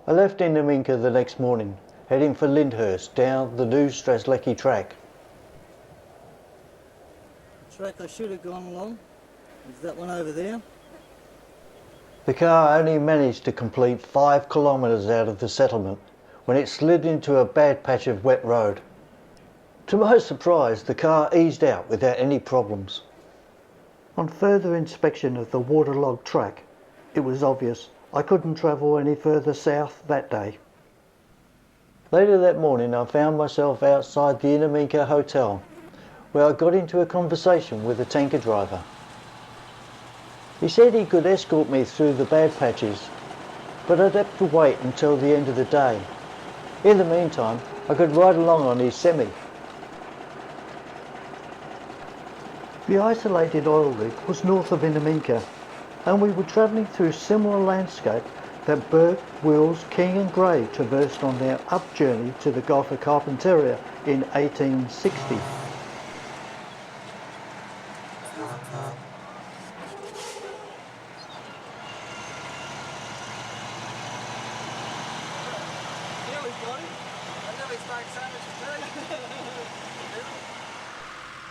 I left Innamincka the next morning, heading for Lyndhurst down the new Strzlackie Track. The track I should have gone along is that one over there. The car only managed to complete 5 kilometres out of the settlement when it slid into a bad patch of wet road. To my surprise, the car eased out without any problems. On further inspection of the waterlogged track, it was obvious I couldn't travel any further south that day. Later that morning I found myself outside the Innamincka hotel, where I got into a conversation with a tanker driver. He said he could escort me through the bad patches, but I'd have to wait until the end of the day. In the meantime, I could ride along on his semi. The isolated oil rig was north of Innamincka, and we were travelling through similar landscape that Burke, Wills, King and Gray traversed on their up journey to the Gulf of Carpentaria in 1860.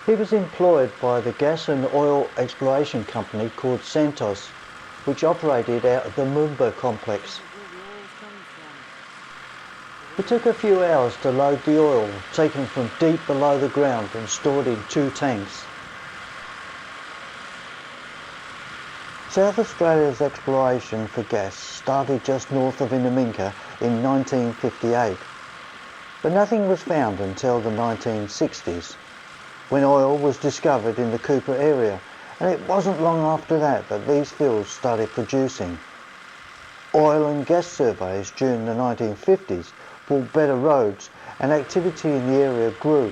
He was employed by the gas and oil exploration company called Santos, which operated out of the Mumba complex. It took a few hours to load the oil taken from deep below the ground and stored in 2 tanks. South Australia's exploration for gas started just north of Innamincka in 1958, but nothing was found until the 1960s. When oil was discovered in the Cooper area, and it wasn't long after that that these fields started producing. Oil and gas surveys during the 1950s brought better roads and activity in the area grew.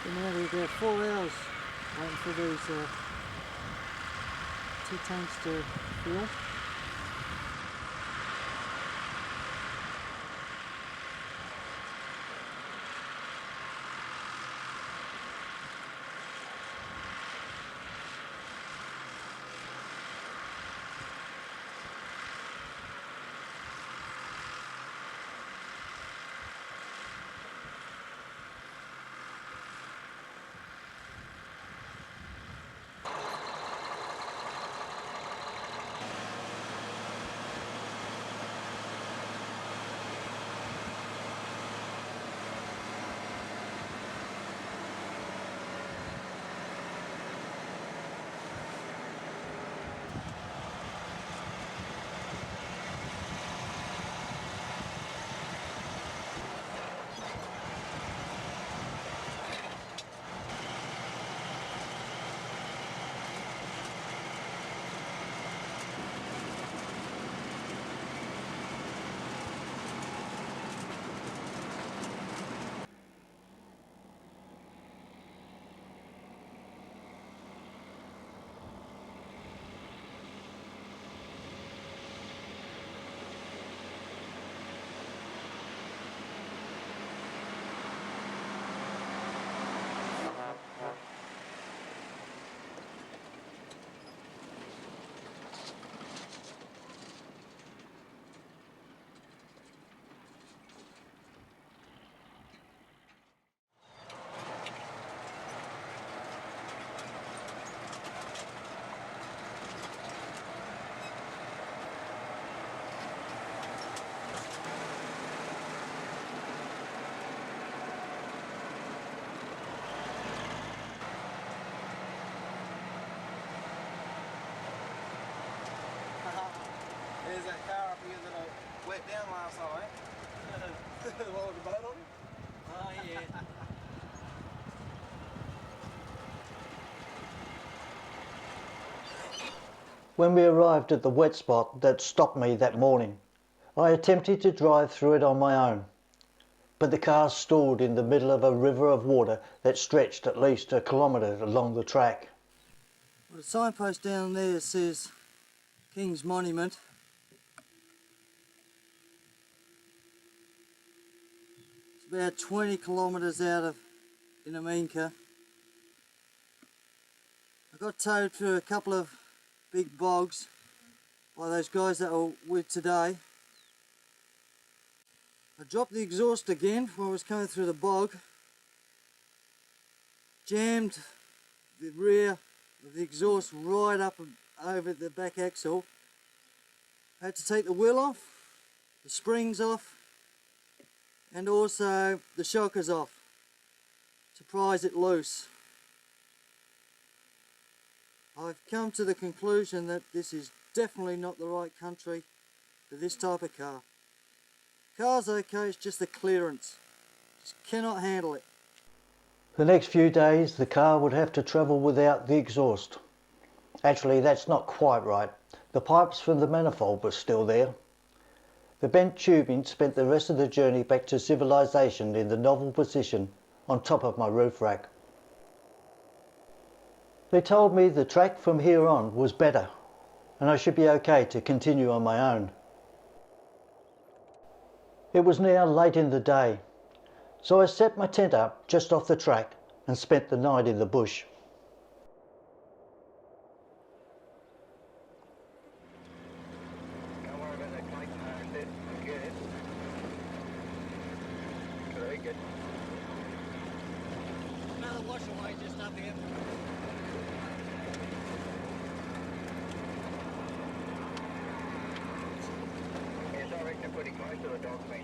And now we're about 4 hours waiting for these 2 tanks to fill. There's that car up here that I wet down last night. The one with the boat on it? Oh yeah. When we arrived at the wet spot that stopped me that morning, I attempted to drive through it on my own, but the car stalled in the middle of a river of water that stretched at least 1 kilometre along the track. Well, the signpost down there says King's Monument. It's about 20 kilometres out of Innamincka. I got towed through a couple of big bogs by those guys that were with today. I dropped the exhaust again when I was coming through the bog, jammed the rear of the exhaust right up and over the back axle. I had to take the wheel off, the springs off, and also the shockers off to prise it loose. I've come to the conclusion that this is definitely not the right country for this type of car. Car's okay, it's just the clearance. Just cannot handle it. The next few days the car would have to travel without the exhaust. Actually, that's not quite right. The pipes from the manifold were still there. The bent tubing spent the rest of the journey back to civilization in the novel position on top of my roof rack. They told me the track from here on was better and I should be okay to continue on my own. It was now late in the day, so I set my tent up just off the track and spent the night in the bush. Don't worry about that cake, no, that's good. Very good. Another wash away just up here. Yes, I reckon they're pretty close to the dog meat.